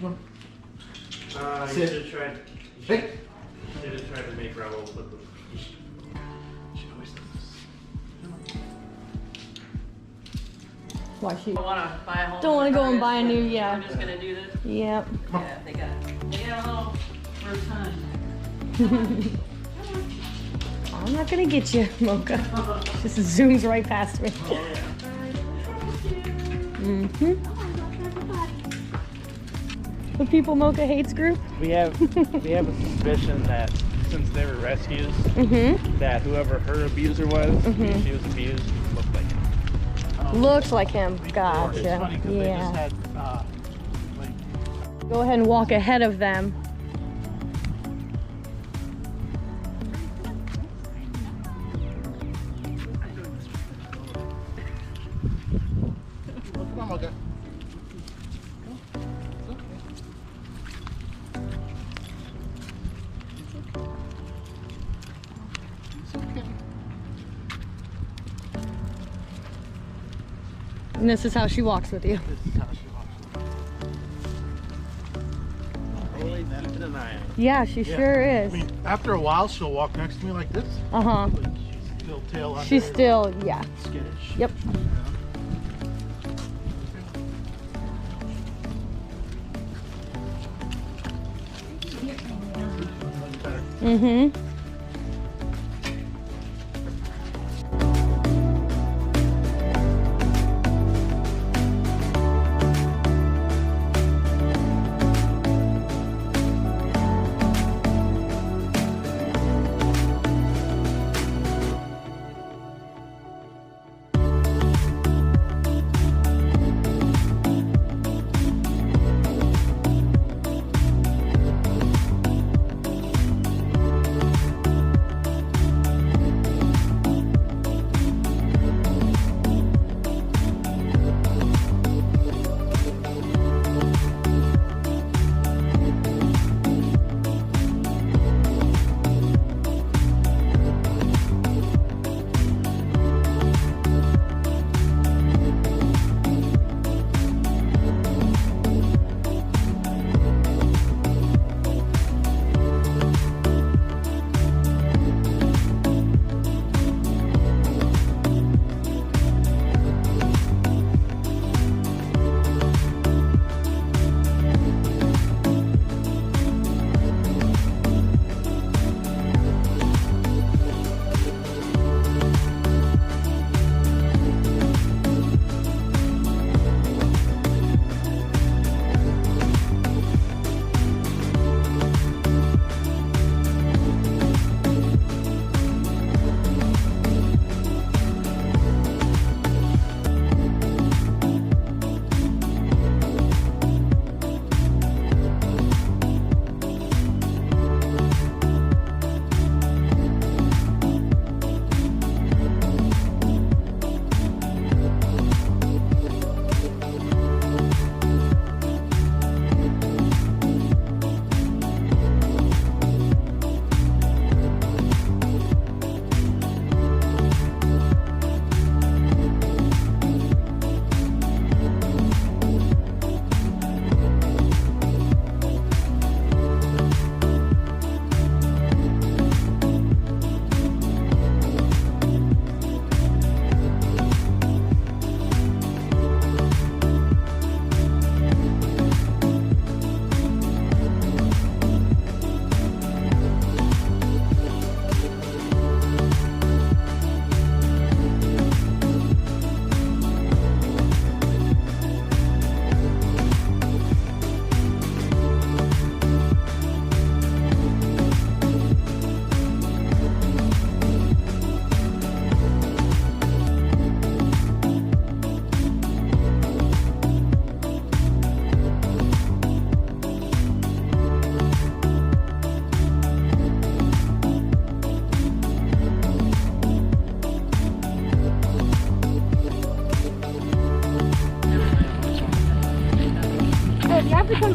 Come on. You should have tried. Hey. Should have tried to make Rebel put the. She always does this. Why she? Don't want to buy a whole. Don't want to go and buy a new, We're yeah. just gonna do this. Yep. Yeah, they got a little first time. I'm not gonna get you, Mocha. Just zooms right past me. Mm-hmm. The People Mocha Hates group? We have a suspicion that since they were rescues, that whoever her abuser was, when she was abused, looked like him. Looks like him. Gotcha. It's funny because they just Yeah. had, Go ahead and walk ahead of them. come on, Mocha. It's okay. And this is how she walks with you. This is how she walks. Always keeping an eye on. Yeah, she sure is. I mean, after a while, she'll walk next to me like this. Uh-huh. Like she's still tail under. She's still, yeah. skittish. Yep. Mm-hmm.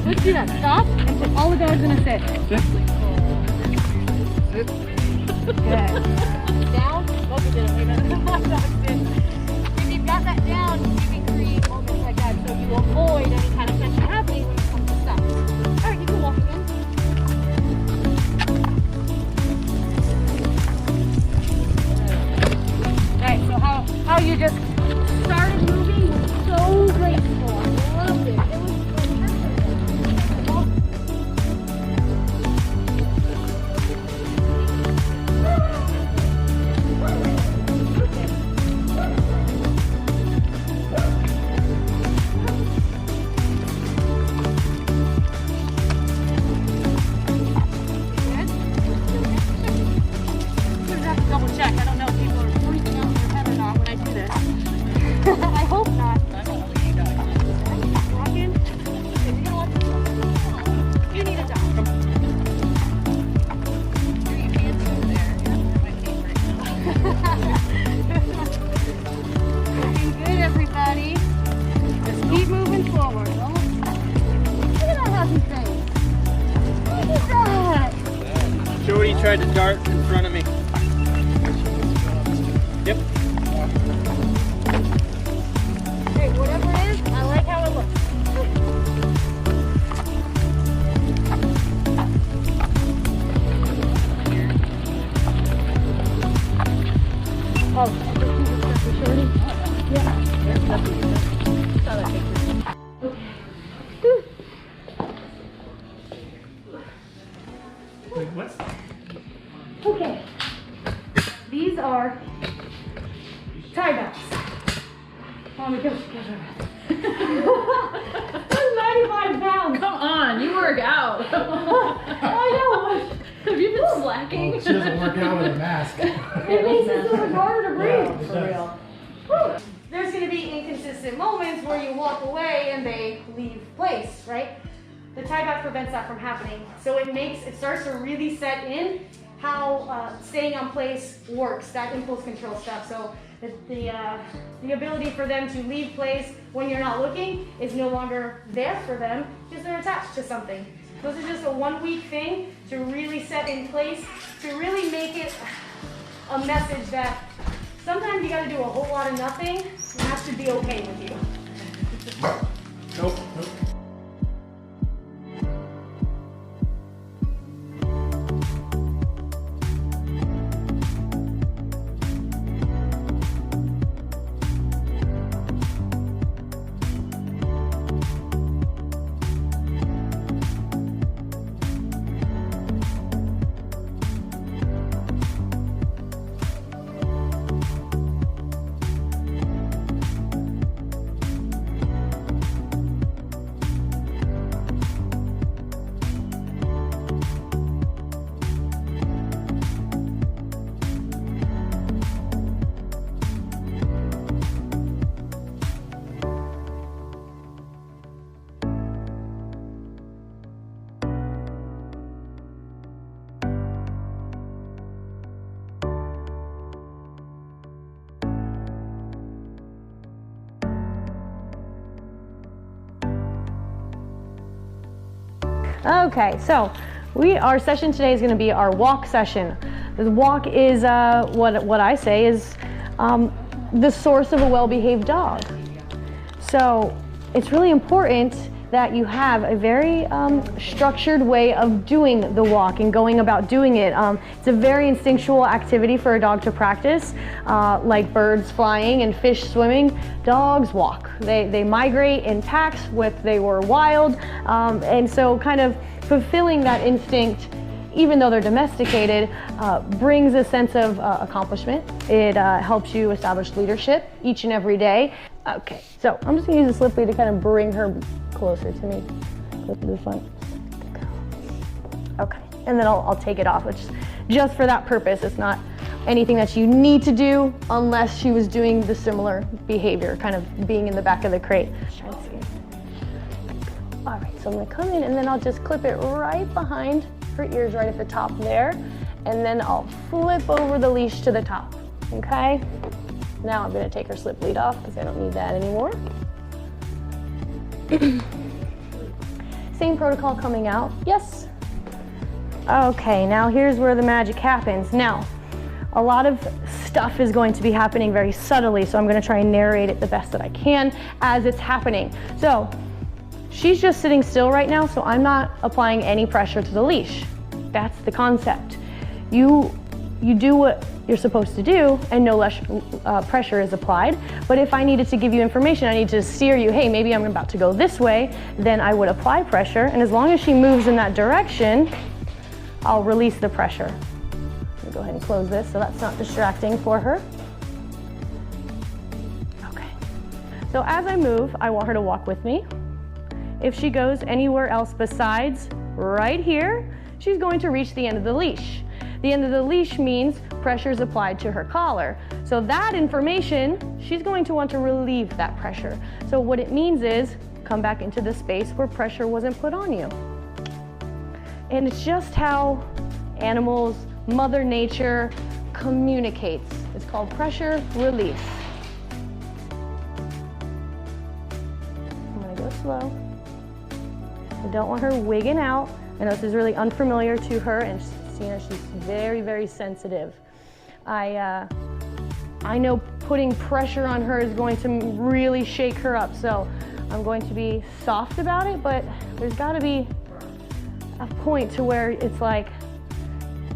Let's do that. Stop, and so all the dogs are gonna sit. Sit. Good. Down. Mocha did it. Wait, no, if you've got that down, you can create moments like that so you avoid any kind of tension happening when it comes to stuff. tried to dart in front of me. Yep. Hey, whatever it is, I like how it looks. Oh, Shorty? Yeah. Saw that picture. Wait, what's Okay. These are tie backs. Oh my gosh, 95 pounds. Come on, you work out. I know. Have you been slacking? She doesn't work out with a mask. It makes it so much harder to breathe. For real. Whew. There's going to be inconsistent moments where you walk away and they leave place, right? The tie back prevents that from happening. So it starts to really set in how staying on place works, that impulse control stuff. So the ability for them to leave place when you're not looking is no longer there for them because they're attached to something. This is just a 1 week thing to really set in place, to really make it a message that sometimes you got to do a whole lot of nothing, and that should be okay with you. Nope. Okay, so our session today is going to be our walk session. The walk is what I say is the source of a well-behaved dog. So it's really important that you have a very structured way of doing the walk and going about doing it. It's a very instinctual activity for a dog to practice, like birds flying and fish swimming. Dogs walk. They migrate in packs if they were wild, and so kind of fulfilling that instinct, even though they're domesticated, brings a sense of accomplishment. It helps you establish leadership each and every day. Okay, so I'm just gonna use the slip lead to kind of bring her closer to me, closer to the front. Okay, and then I'll take it off, which is just for that purpose. It's not anything that you need to do unless she was doing the similar behavior, kind of being in the back of the crate. All right, so I'm gonna come in and then I'll just clip it right behind her ears, right at the top there, and then I'll flip over the leash to the top, okay? Now I'm gonna take her slip lead off because I don't need that anymore. Same protocol coming out, yes? Okay, now here's where the magic happens. Now, a lot of stuff is going to be happening very subtly, so I'm gonna try and narrate it the best that I can as it's happening. So, she's just sitting still right now, so I'm not applying any pressure to the leash. That's the concept. You do what you're supposed to do and no less pressure is applied. But if I needed to give you information, I need to steer you, hey, maybe I'm about to go this way, then I would apply pressure. And as long as she moves in that direction, I'll release the pressure. Let me go ahead and close this so that's not distracting for her. Okay. So as I move, I want her to walk with me. If she goes anywhere else besides right here, she's going to reach the end of the leash. The end of the leash means pressure is applied to her collar. So that information, she's going to want to relieve that pressure. So what it means is come back into the space where pressure wasn't put on you. And it's just how animals, Mother Nature communicates. It's called pressure release. I'm gonna go slow. I don't want her wigging out. I know this is really unfamiliar to her and You know, she's very, very sensitive. I know putting pressure on her is going to really shake her up, so I'm going to be soft about it, but there's got to be a point to where it's like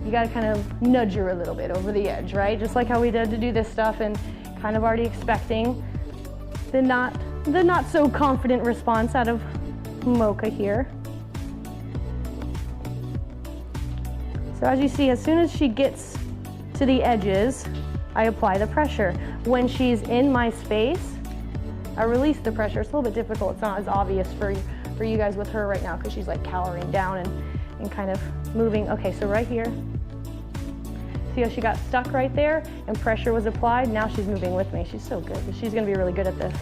you got to kind of nudge her a little bit over the edge, right? Just like how we did to do this stuff, and kind of already expecting the not so confident response out of Mocha here. So as you see, as soon as she gets to the edges, I apply the pressure. When she's in my space, I release the pressure. It's a little bit difficult. It's not as obvious for you guys with her right now because she's like cowering down and kind of moving. Okay, so right here, see how she got stuck right there and pressure was applied? Now she's moving with me. She's so good. She's gonna be really good at this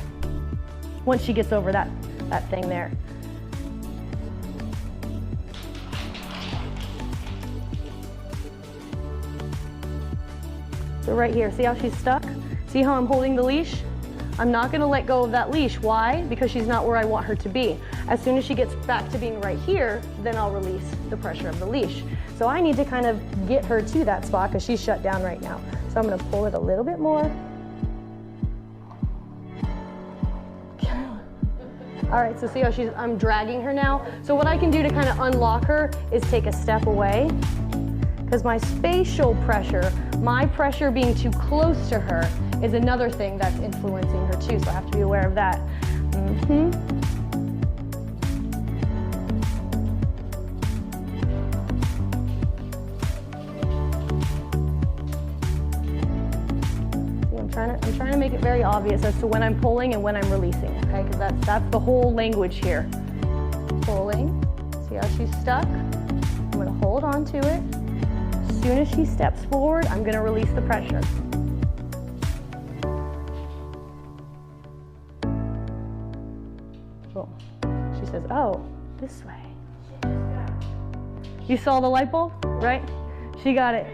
once she gets over that thing there. So right here, see how she's stuck? See how I'm holding the leash? I'm not gonna let go of that leash. Why? Because she's not where I want her to be. As soon as she gets back to being right here, then I'll release the pressure of the leash. So I need to kind of get her to that spot because she's shut down right now. So I'm gonna pull it a little bit more. All right, so see how I'm dragging her now? So what I can do to kind of unlock her is take a step away, because my spatial pressure, my pressure being too close to her is another thing that's influencing her too, so I have to be aware of that. See, I'm trying to make it very obvious as to when I'm pulling and when I'm releasing, okay? Because that's the whole language here. Pulling, see how she's stuck? I'm gonna hold on to it. As soon as she steps forward, I'm gonna release the pressure. Cool. She says, oh, this way. You saw the light bulb, right? She got it.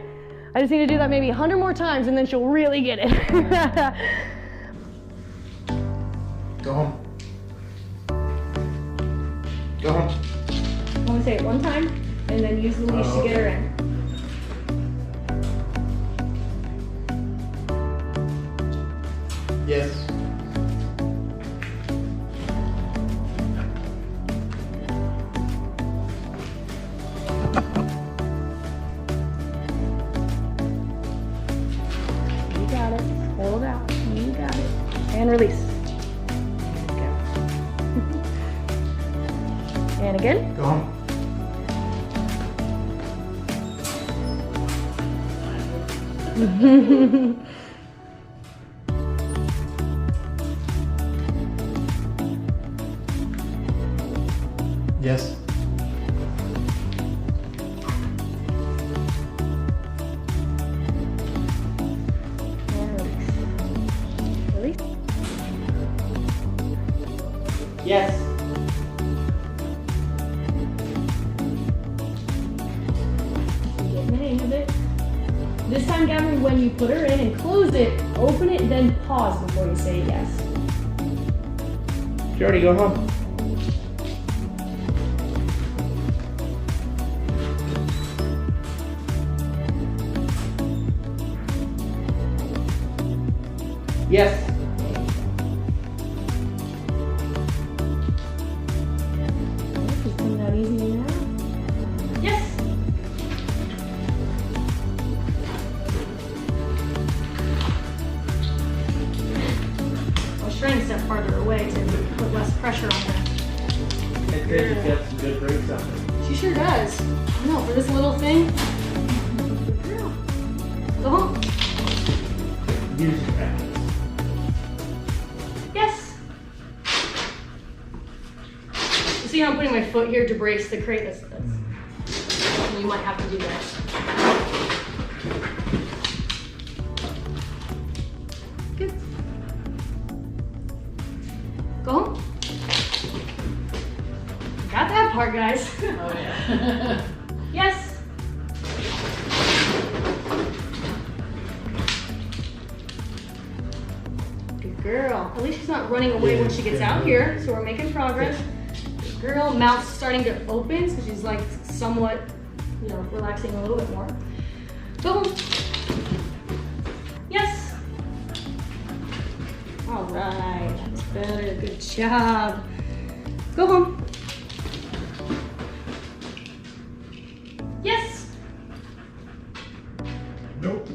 I just need to do that maybe 100 more times and then she'll really get it. Go home. Go home. I'm gonna say it one time and then use the leash to get her in. Yes. You got it. Hold out. You got it. And release. And again. Go home. Yes. And release. Release. Yes. Getting the hang of it. This time, Gavin, when you put her in and close it, open it, then pause before you say yes. Shorty, go home. Yes. It's coming out easy now. Yes. I was trying to step farther away to put less pressure on her. I think she's got some good brakes on her. She sure does. I know, for this little thing. Good girl. Go home. Use your hands. Yes. You see how I'm putting my foot here to brace the crate? That's you might have to do that. Good. Go home. Got that part, guys. Oh yeah. Yes. Good girl. At least she's not running away when she gets out here, so we're making progress. Good girl. Mouth's starting to open, so she's like somewhat you know, relaxing a little bit more. Go home. Yes. All right, that's better. Good job. Go home. Yes. Nope.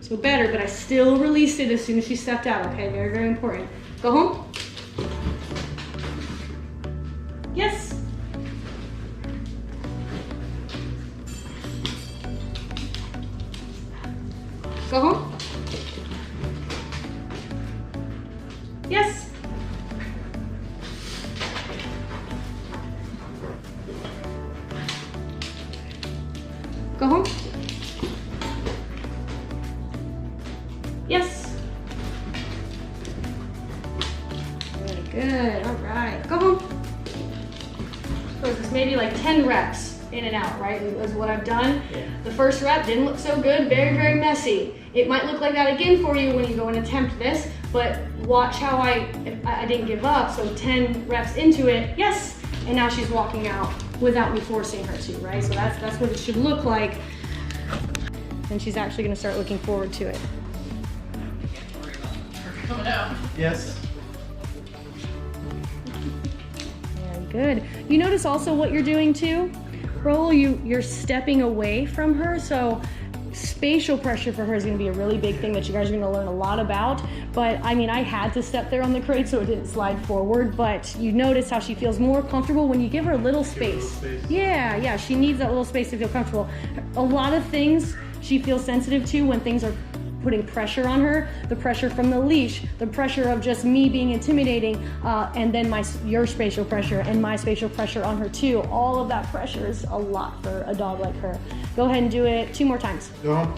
So better, but I still released it as soon as she stepped out, okay? Very, very important. Go home. Yes. Go home. Yes. Go home. Yes. Very good. All right. Go home. So it's maybe like 10 reps in and out, right? Is what I've done. Yeah. The first rep didn't look so good. Very, very messy. It might look like that again for you when you go and attempt this, but watch how I didn't give up. So 10 reps into it. Yes. And now she's walking out without me forcing her to, right? So that's what it should look like. And she's actually going to start looking forward to it. Yes. Very good. You notice also what you're doing too? Raul, you're stepping away from her, so spatial pressure for her is going to be a really big thing that you guys are going to learn a lot about. But I mean, I had to step there on the crate so it didn't slide forward, but you notice how she feels more comfortable when you give her a little space. Yeah, she needs that little space to feel comfortable. A lot of things she feels sensitive to when things are putting pressure on her, the pressure from the leash, the pressure of just me being intimidating, and then your spatial pressure and my spatial pressure on her too. All of that pressure is a lot for a dog like her. Go ahead and do it 2 more times. Go home.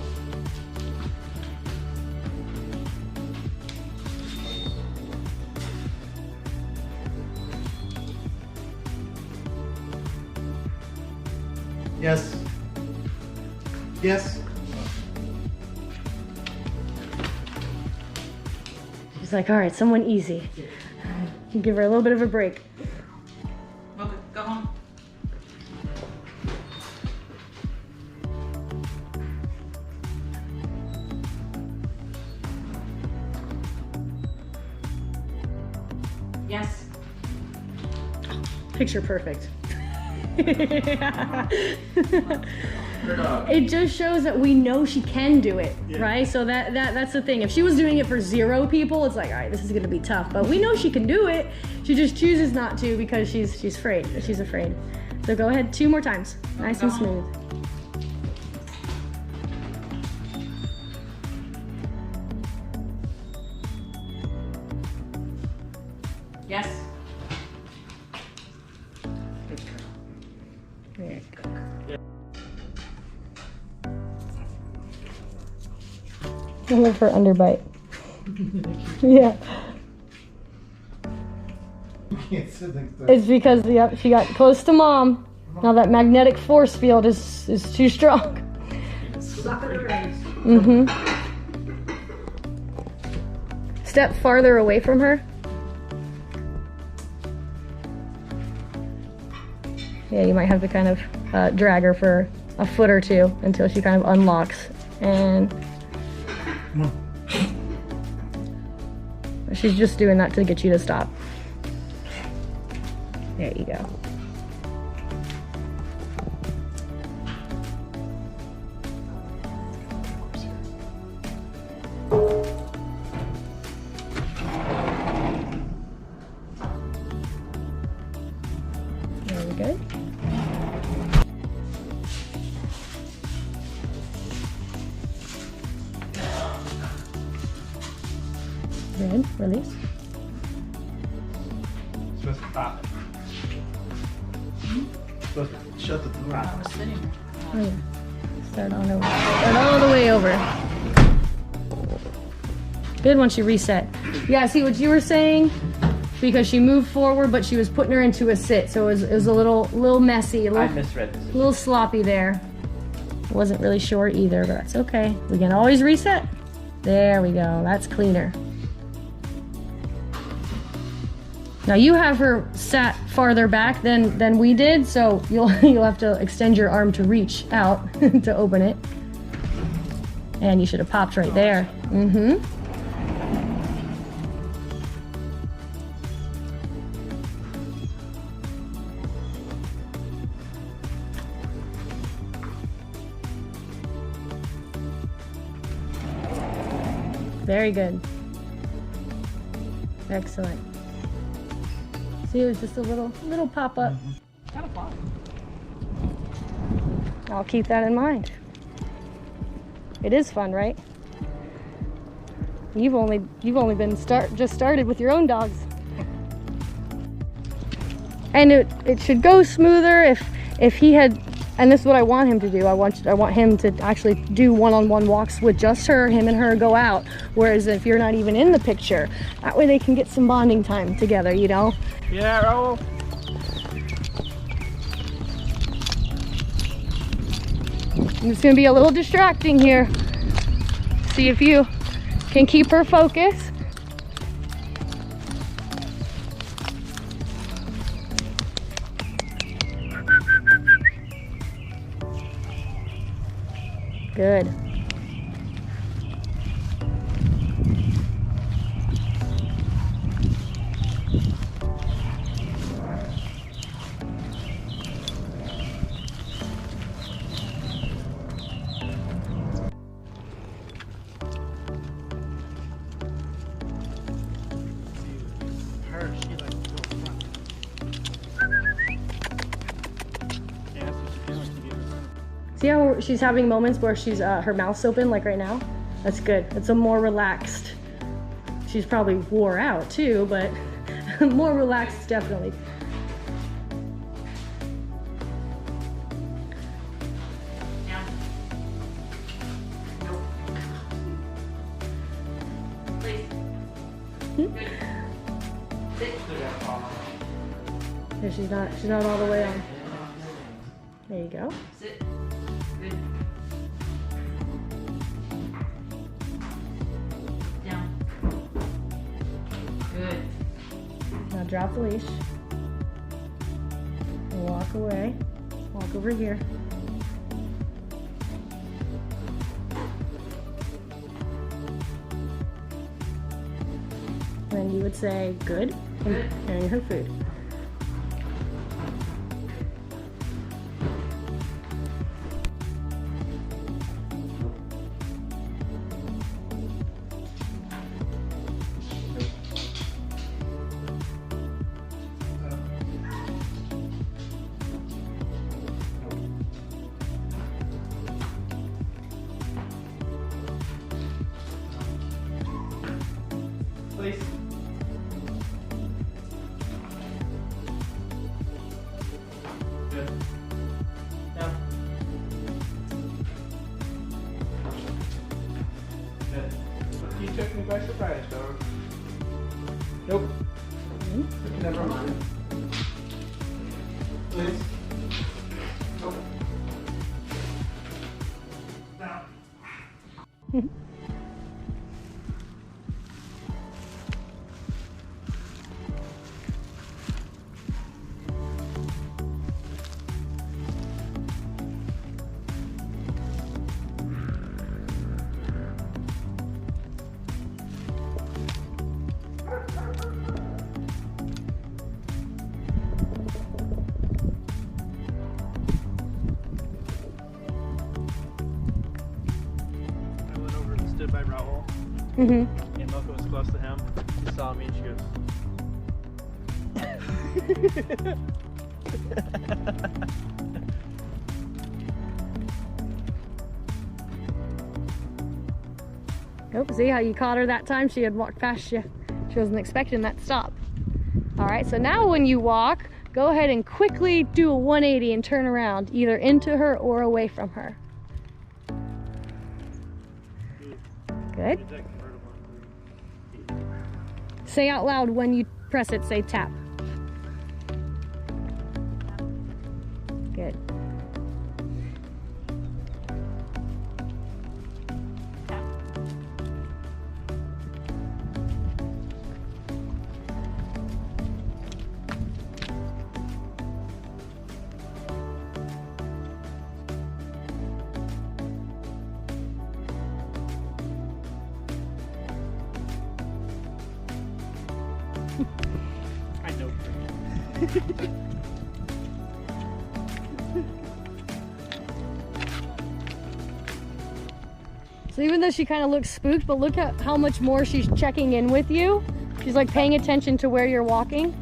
Yes. Yes. She's like, all right, someone easy. Give her a little bit of a break. Okay, go home. Yes. Picture perfect. It just shows that we know she can do it, right? So that's the thing. If she was doing it for 0 people, it's like, all right, this is gonna be tough. But we know she can do it. She just chooses not to because she's afraid. She's afraid. So go ahead 2 more times, nice and smooth. Yes. Very good. I love her underbite. Yeah. It's because she got close to mom. Now that magnetic force field is too strong. Mm-hmm. Step farther away from her. Yeah, you might have to kind of drag her for a foot or 2 until she kind of unlocks. And she's just doing that to get you to stop. There you go. Very good. Good. Release. Supposed to stop it. Supposed to shut the door. I was sitting there. Oh yeah. Start all the way over. Good once you reset. Yeah, see what you were saying? Because she moved forward, but she was putting her into a sit, so it was a little messy, I misread this. a little sloppy there. Wasn't really sure either, but that's okay. We can always reset. There we go. That's cleaner. Now you have her sat farther back than we did, so you'll have to extend your arm to reach out to open it. And you should have popped right there. Mm-hmm. Very good. Excellent. See, it was just a little pop-up. Kind of fun. I'll keep that in mind. It is fun, right? You've only been just started with your own dogs. And it should go smoother if he had, and this is what I want him to do. I want him to actually do one-on-one walks with just him and her go out. Whereas if you're not even in the picture, that way they can get some bonding time together, you know? Yeah, Raul. It's gonna be a little distracting here. See if you can keep her focused. Good. Her, she likes to go front. Yeah, that's what she feels to give us. See how she's having moments where she's her mouth's open, like right now? That's good. It's a more relaxed. She's probably wore out too, but more relaxed definitely. Down. Nope. Please. Good. Sit. Yeah, she's not all the way on. There you go. Sit. Good. Down. Good. Now drop the leash. And walk away. Walk over here. Then you would say, good, and carrying her food. Please. Good. Down. Good. You took me by surprise, dog. Nope. Never mind. Please. Nope. Down. I went over and stood by Raul, Mm-hmm. and Mocha was close to him. She saw me and she goes, Nope, see how you caught her that time? She had walked past you. She wasn't expecting that stop. All right, so now when you walk, go ahead and quickly do a 180 and turn around, either into her or away from her. Good. "Is that convertible?" Say out loud when you press it, say tap. Good. I know. So even though she kind of looks spooked, but look at how much more she's checking in with you. She's like paying attention to where you're walking.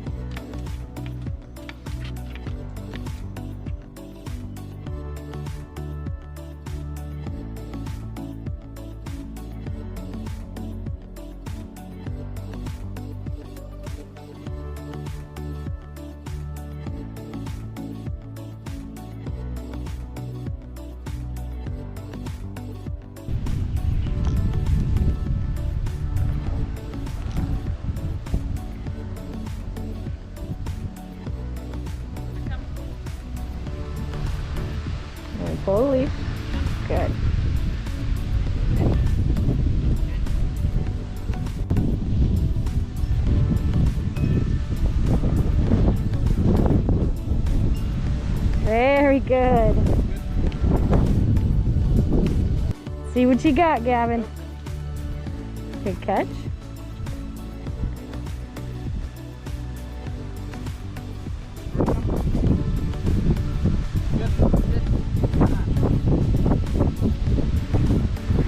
And pull the leaf. Good. Very good. See what you got, Gavin. Good catch.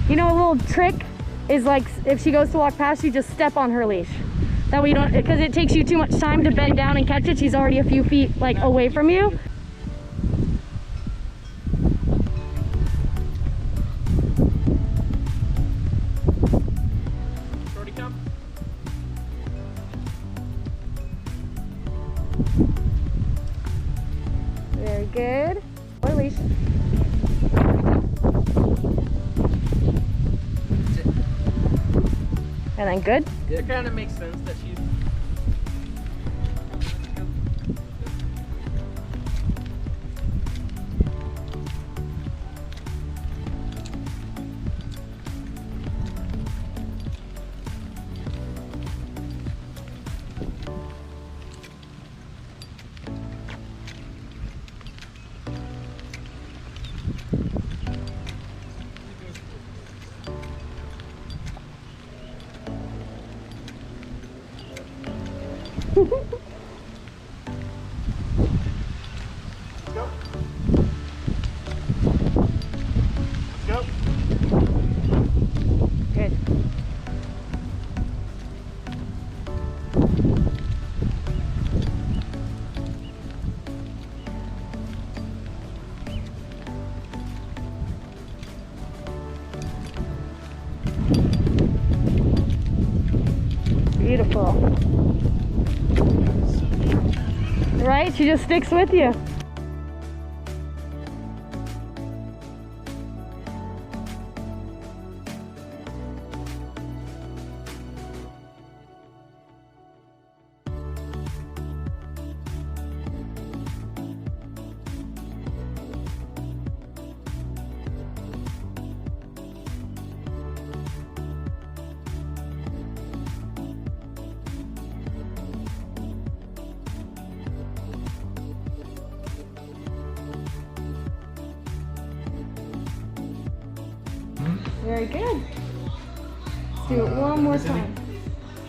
You know, a little trick is like if she goes to walk past you, just step on her leash. That way you don't, because it takes you too much time to bend down and catch it. She's already a few feet like away from you. Shorty, come. Very good. Or leash. And then good. It kind of makes sense that she's. Go. Go. Good. Beautiful. Right? She just sticks with you. Very good. Let's do it one more time.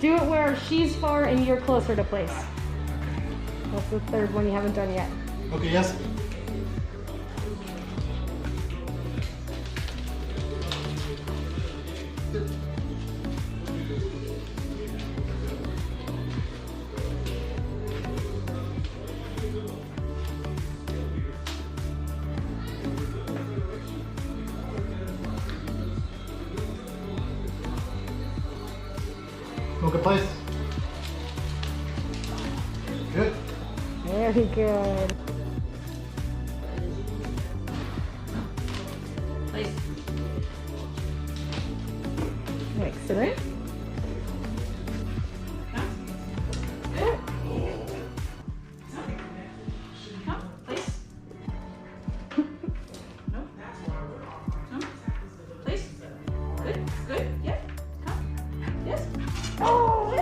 Do it where she's far and you're closer to place. That's the third one you haven't done yet. Okay, yes. Mocha, place. Good. Very good. Place. Excellent. Come. Place. No. Come. Place. Good. Good. Yeah. Come. Yes. Oh!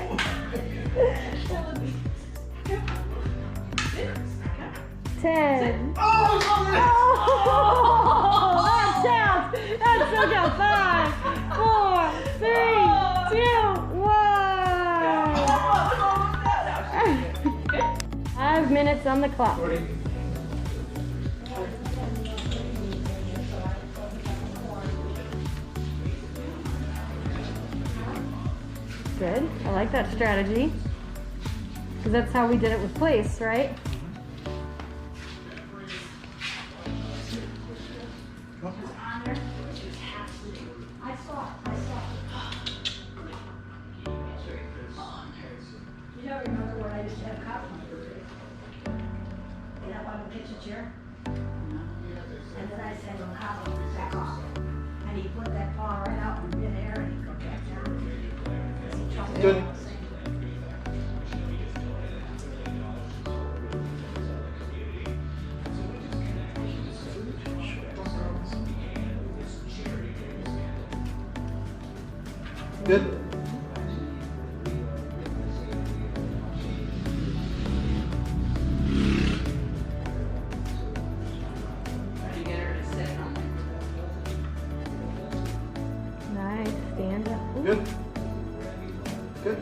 Good. 10. Oh! That counts. That still counts. 5, 4, 3, 2, 1. minutes on the clock. Shorty. Good. I like that strategy. Because that's how we did it with place, right? You don't remember when I used to have coffee? And up on the kitchen chair? And then I said, well, coffee, back off. And he put that paw right out in midair and he put back down. Good. Good. Nice. Stand up. Ooh. Good. Good.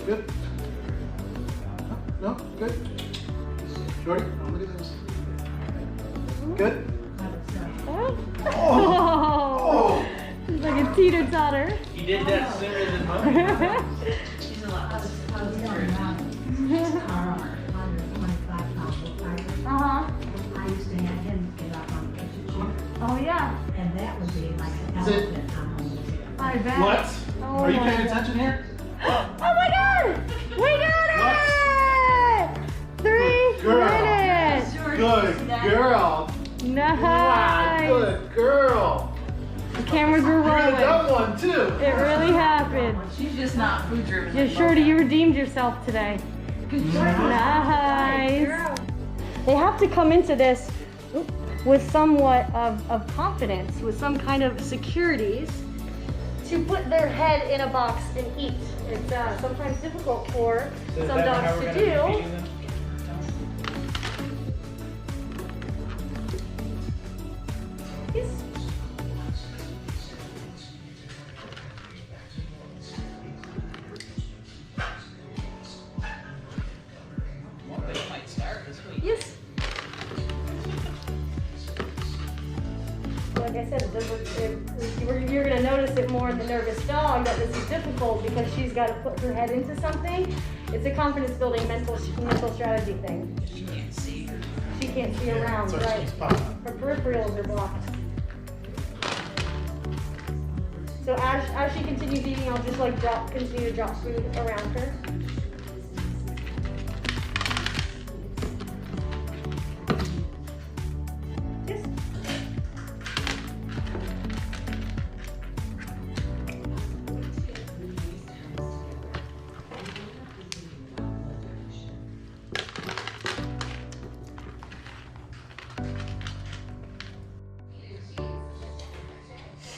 Good. No, good. Shorty, look at this. Good. Oh. It's like a teeter-totter. You did that sooner than most. Uh-huh. I used to have him get up on the kitchen chair. Oh, yeah. And that would be like an Is it- elephant on the chair. I bet. What? Oh Are you my paying God. attention here? Oh my God! We got it! 3 Girl. minutes. Good girl. Wow, Nice. good girl. The cameras were You're gonna rolling. done one too. It really happened. She's just not food driven. Yeah, Shorty, you redeemed yourself today. Nice. They have to come into this with somewhat of confidence, with some kind of securities, to put their head in a box and eat. It's sometimes difficult for So is some that how dogs we're to gonna be do. feeding them? Yes. They might start this week. Yes. Like I said, you're going to notice it more in the nervous dog that this is difficult because she's got to put her head into something. It's a confidence building mental strategy thing. She can't see her. She can't see around, So right? she's popping. Her peripherals are blocked. So as she continues eating, I'll just like continue to drop food around her. Yes.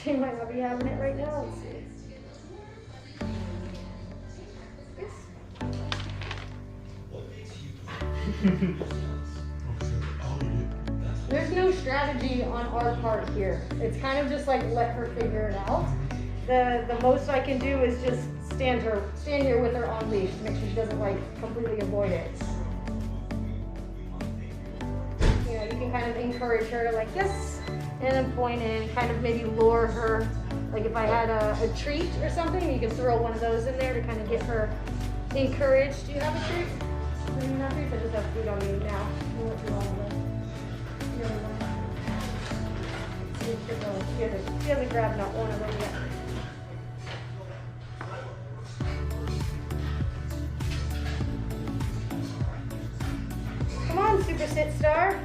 She might not be having it right now. Let's see. Yes. There's no strategy on our part here. It's kind of just like let her figure it out. The most I can do is just stand here with her on leash to make sure she doesn't like completely avoid it. You know, you can kind of encourage her to like this, and then point and kind of maybe lure her. Like if I had a treat or something, you can throw one of those in there to kind of get her encouraged. Do you have a treat? Do you have treats? I just have food on me now. We'll let you all know. The other one. See if she hasn't grabbed not one of them yet. Come on, Super Sit Star.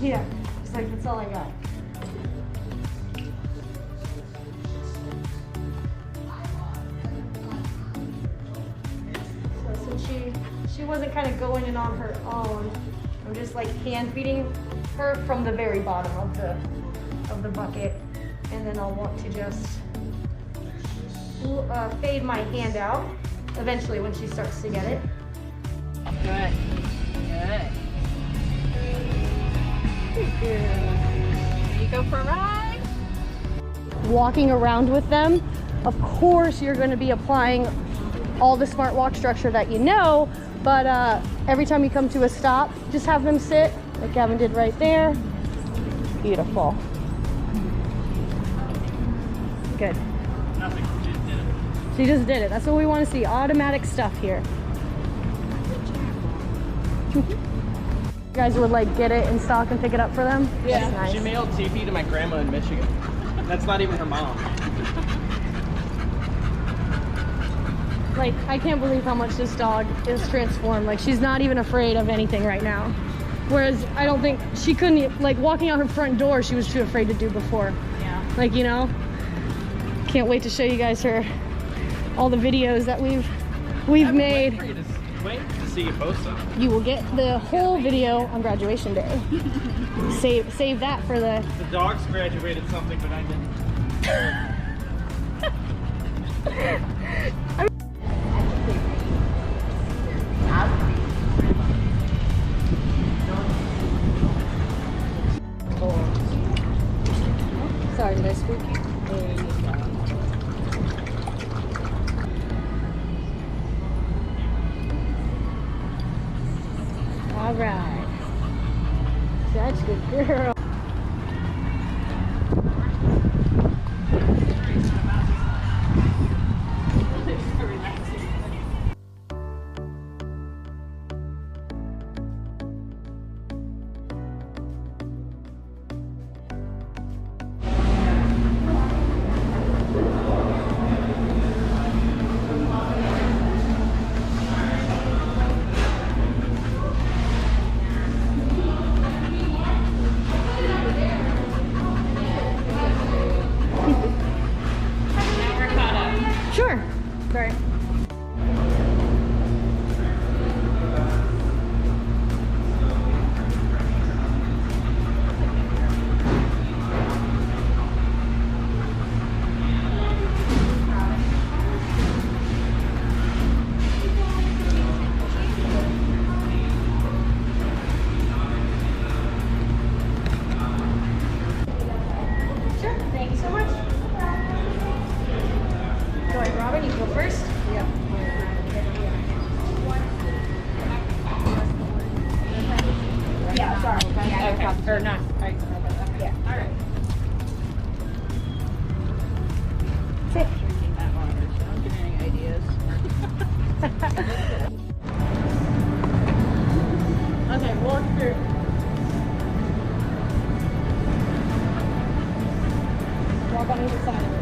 Yeah, it's like that's all I got. So since she wasn't kind of going in on her own, I'm just like hand feeding her from the very bottom of the bucket, and then I'll want to just fade my hand out eventually when she starts to get it. Good. Good. You go for a ride. Walking around with them, of course you're going to be applying all the smart walk structure that you know, but every time you come to a stop, just have them sit like Gavin did right there. Beautiful. Good. Nothing. She just did it. She just did it. That's what we want to see. Automatic stuff here. You guys would like get it in stock and pick it up for them? Yeah. That's nice. She mailed TP to my grandma in Michigan. That's not even her mom. Like, I can't believe how much this dog is transformed. Like, she's not even afraid of anything right now. Whereas I don't think she couldn't, like, walking out her front door, she was too afraid to do before. Yeah. Like, you know, can't wait to show you guys all the videos that we've made. Wait to see you post them. You will get the whole video on graduation day. Save that for the. The dogs graduated something, but I didn't. Sorry, did I spook you? All right. Such a good girl. Sure. Sorry. Sure. Thank you so much. Go ahead, Robin. You go first. Yep. Yeah, sorry. Okay. Or not. Yeah. All right. Sit. Don't give me any ideas. Okay, walk through. Walk on either side of it.